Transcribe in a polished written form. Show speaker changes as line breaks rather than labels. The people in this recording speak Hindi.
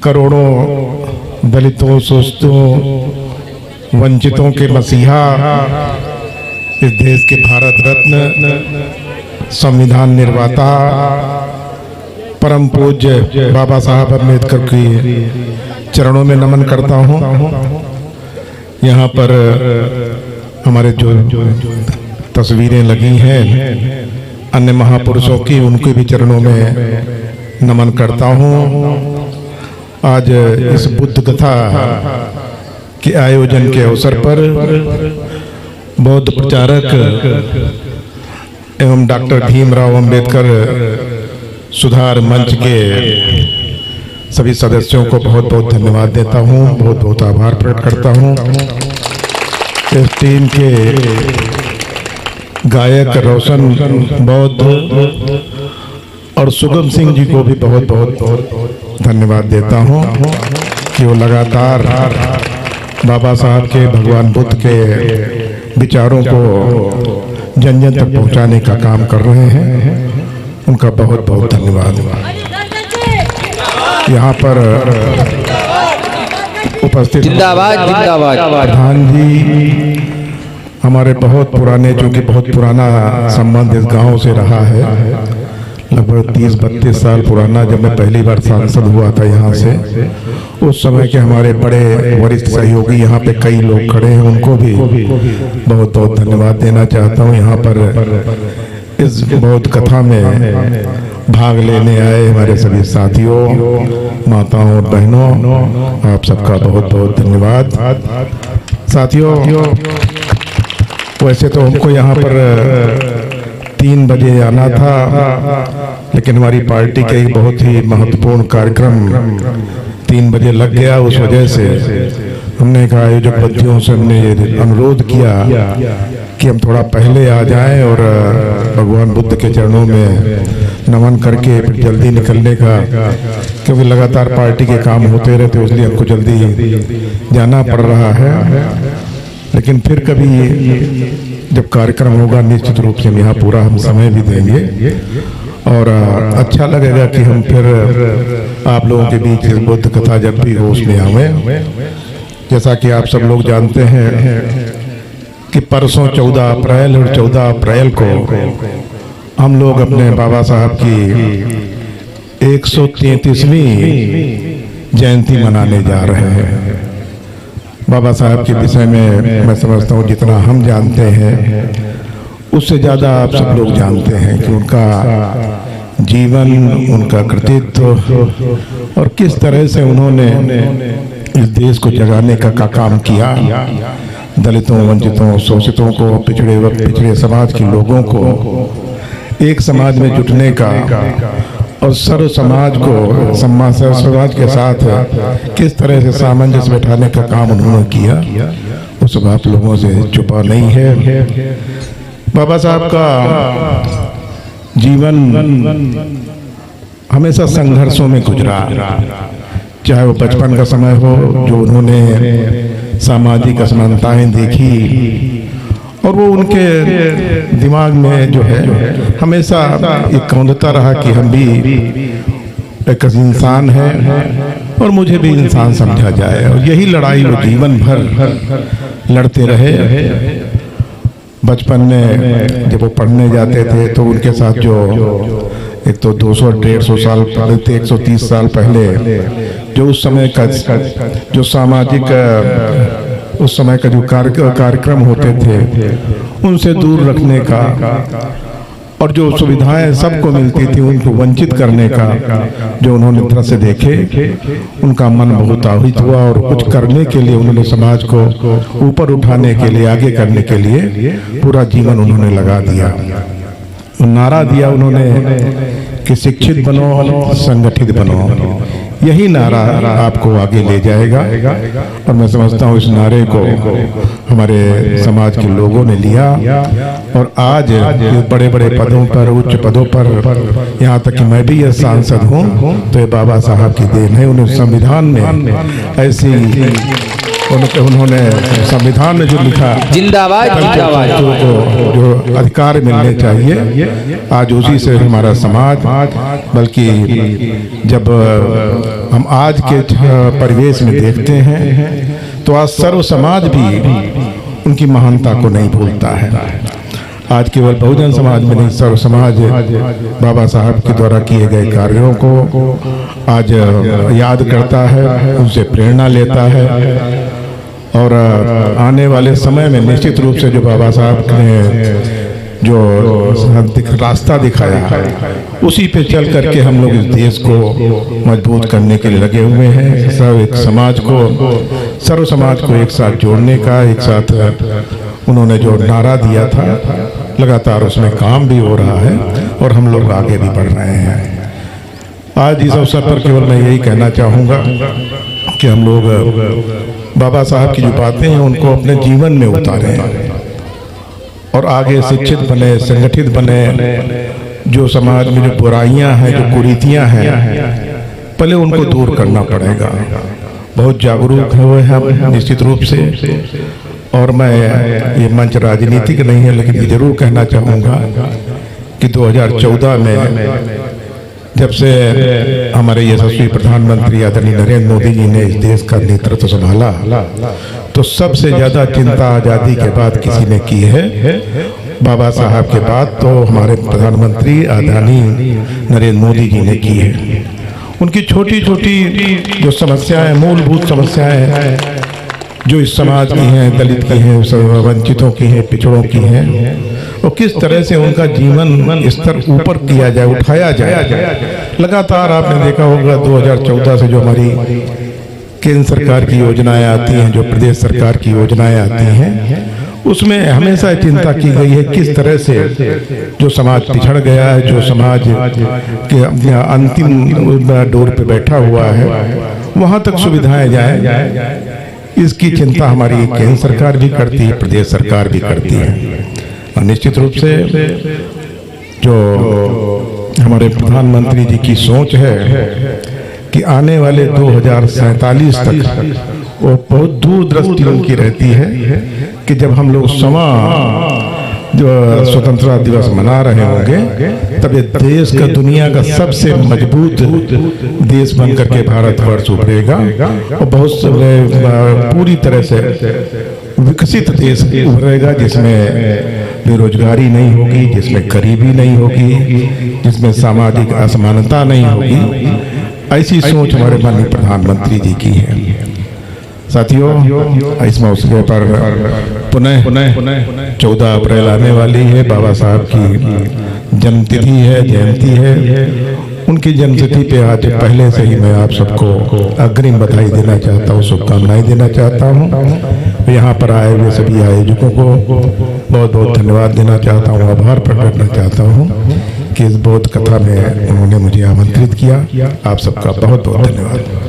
करोड़ों दलितों, शोषितों, वंचितों के मसीहा, इस देश के भारत रत्न, संविधान निर्माता, परम पूज्य बाबा साहब अम्बेडकर की चरणों में नमन करता हूँ। यहाँ पर हमारे जो तस्वीरें लगी हैं अन्य महापुरुषों की, उनके भी चरणों में नमन करता हूँ। आज इस बुद्ध कथा के आयोजन के अवसर पर बौद्ध प्रचारक एवं डॉक्टर भीमराव अंबेडकर सुधार मंच के सभी सदस्यों को बहुत बहुत धन्यवाद देता हूँ, बहुत बहुत आभार प्रकट करता हूँ। इस टीम के गायक रोशन बौद्ध और सुगम सिंह जी को भी बहुत बहुत धन्यवाद देता हूँ कि वो लगातार बाबा साहब के, भगवान बुद्ध के विचारों को जन जन तक पहुँचाने का काम कर रहे हैं। उनका बहुत बहुत धन्यवाद। यहाँ पर उपस्थित प्रधान जी हमारे बहुत पुराने, जो कि बहुत पुराना संबंध इस गांव से रहा है, लगभग 30-32 साल पुराना। जब मैं पहली बार सांसद हुआ था यहाँ से, उस समय के हमारे बड़े वरिष्ठ सहयोगी यहाँ पे कई लोग खड़े हैं, उनको भी बहुत बहुत धन्यवाद देना चाहता हूँ। यहाँ पर इस बौद्ध कथा में भाग लेने आए हमारे सभी साथियों, माताओं और बहनों, आप सबका बहुत बहुत धन्यवाद। साथियों, वैसे तो हमको यहाँ पर 3 बजे आना था, लेकिन हमारी पार्टी का एक बहुत ही महत्वपूर्ण कार्यक्रम 3 बजे लग गया। उस वजह से हमने कहा, आयोजक बंधुओं से हमने अनुरोध किया कि हम थोड़ा पहले आ जाएं और भगवान बुद्ध के चरणों में नमन करके फिर जल्दी निकलने का, क्योंकि लगातार पार्टी के काम होते रहते, इसलिए हमको जल्दी जाना पड़ रहा है। लेकिन फिर कभी जब कार्यक्रम होगा, निश्चित रूप से यहाँ पूरा हम समय भी देंगे और अच्छा लगेगा कि हम फिर आप लोगों के बीच बुद्ध कथा जब भी हो उसमें आवे। जैसा कि आप सब लोग जानते हैं कि परसों 14 अप्रैल और 14 अप्रैल को हम लोग अपने बाबा साहब की 133वीं जयंती मनाने जा रहे हैं। बाबा साहब के विषय में मैं समझता हूँ जितना हम जानते हैं उससे ज़्यादा आप सब लोग जानते हैं कि उनका जीवन, उनका कृतित्व और किस तरह से उन्होंने इस देश को जगाने का काम किया। दलितों, वंचितों, शोषितों को, पिछड़े समाज के लोगों को एक समाज में जुटने का और सर्व समाज को समाज के साथ किस तरह से सामंजस्य बैठाने का काम उन्होंने किया, वो सब आप लोगों से छुपा नहीं है। बाबा साहब का जीवन हमेशा संघर्षों में गुजरा, चाहे वो बचपन का समय हो, जो उन्होंने सामाजिक असमानताएं देखी, और वो उनके दिमाग में जो है हमेशा एक कौंधता रहा कि हम भी एक इंसान हैं और मुझे भी इंसान समझा जाए। और यही लड़ाई वो जीवन भर लड़ते रहे। बचपन में जब वो पढ़ने जाते थे तो उनके साथ जो एक तो 200-150 साल पहले थे, 130 साल पहले जो उस समय का जो सामाजिक उस समय का जो कार्यक्रम होते थे उनसे दूर रखने का, और जो सुविधाएं सबको मिलती थी उनको वंचित करने का जो उन्होंने तरह से देखे, उनका मन बहुत आहित हुआ और कुछ करने के लिए उन्होंने समाज को ऊपर उठाने के लिए, आगे करने के लिए पूरा जीवन उन्होंने लगा दिया। नारा दिया उन्होंने कि शिक्षित बनो, संगठित बनो। यही नारा आपको आगे ले जाएगा और मैं समझता हूँ इस नारे को हमारे समाज के लोगों ने लिया और आज बड़े बड़े पदों पर, उच्च पदों पर, यहाँ तक कि मैं भी यह सांसद हूँ तो ये बाबा साहब की देन है। उन्हें संविधान में ऐसी उन्होंने संविधान में जो लिखा,
जिंदाबाद जिंदाबाद,
जो अधिकार मिलने चाहिए, आज उसी से हमारा समाज, बल्कि जब हम आज के परिवेश में देखते हैं तो आज सर्व समाज भी उनकी महानता को नहीं भूलता है। आज केवल बहुजन समाज में नहीं, सर्व समाज बाबा साहब के द्वारा किए गए कार्यों को आज याद करता है, उनसे प्रेरणा लेता है और आने वाले समय में निश्चित रूप से जो बाबा साहब ने जो रास्ता दिखाया है उसी पे चल करके हम लोग इस देश को मजबूत करने के लिए लगे हुए हैं। सब एक समाज को, सर्व समाज को एक साथ जोड़ने का, एक साथ उन्होंने जो नारा दिया था लगातार उसमें काम भी हो रहा है और हम लोग आगे भी बढ़ रहे हैं। आज इस अवसर पर केवल मैं यही कहना चाहूँगा कि हम लोग बाबा साहब की जो बातें हैं उनको अपने जीवन में उतारें और आगे शिक्षित बने, संगठित बने। जो समाज में जो बुराइयां हैं, जो कुरीतियां हैं, पहले उनको दूर करना पड़ेगा। बहुत जागरूक हुए हैं हम निश्चित रूप से, और मैं ये मंच राजनीतिक नहीं है लेकिन ये जरूर कहना चाहूँगा कि 2014 में जब से हमारे यशस्वी प्रधानमंत्री आदरणीय नरेंद्र मोदी जी ने इस देश का नेतृत्व संभाला तो सबसे ज्यादा चिंता आज़ादी के बाद किसी ने की है, बाबा साहब के बाद तो हमारे प्रधानमंत्री आदरणीय नरेंद्र मोदी जी ने की है। उनकी छोटी छोटी जो समस्याएं, मूलभूत समस्याएं हैं जो इस समाज की हैं, दलित की हैं, वंचितों की हैं, पिछड़ों की हैं, और किस तरह से उनका जीवन स्तर ऊपर किया जाए, उठाया जाए। लगातार आपने देखा होगा 2014 से जो हमारी केंद्र सरकार की योजनाएं आती हैं, जो प्रदेश सरकार की योजनाएं आती हैं, उसमें हमेशा चिंता की गई है किस तरह से जो समाज पिछड़ गया है, जो समाज के अंतिम डोर पे बैठा हुआ है, वहाँ तक सुविधाएं जाए। इसकी चिंता हमारी केंद्र सरकार भी करती है, प्रदेश सरकार भी करती है। और निश्चित रूप से जो हमारे प्रधानमंत्री जी की सोच है कि आने वाले 2047 तक, वो बहुत दूरदृष्टि उनकी रहती है कि जब हम लोग जो स्वतंत्रता दिवस मना रहे होंगे तब ये देश का, दुनिया का सबसे मजबूत देश बन करके भारतवर्ष उभरेगा और बहुत पूरी तरह से विकसित देश उभरेगा, जिसमें बेरोजगारी नहीं होगी, जिसमें गरीबी नहीं होगी, जिसमें सामाजिक असमानता नहीं होगी। ऐसी सोच हमारे माननीय प्रधानमंत्री जी की है। साथियों, इस मौके पर पुनः 14 अप्रैल आने वाली है, बाबा साहब की जन्मतिथि है, जयंती है। उनकी जन्मतिथि पे आज पहले से ही मैं आप सबको अग्रिम बधाई देना चाहता हूँ, शुभकामनाएं देना चाहता हूँ। यहाँ पर आए हुए सभी आयोजकों को बहुत बहुत धन्यवाद देना चाहता हूँ, आभार प्रकट करना चाहता हूँ कि इस बोध कथा में उन्होंने मुझे आमंत्रित किया। आप सबका बहुत बहुत धन्यवाद।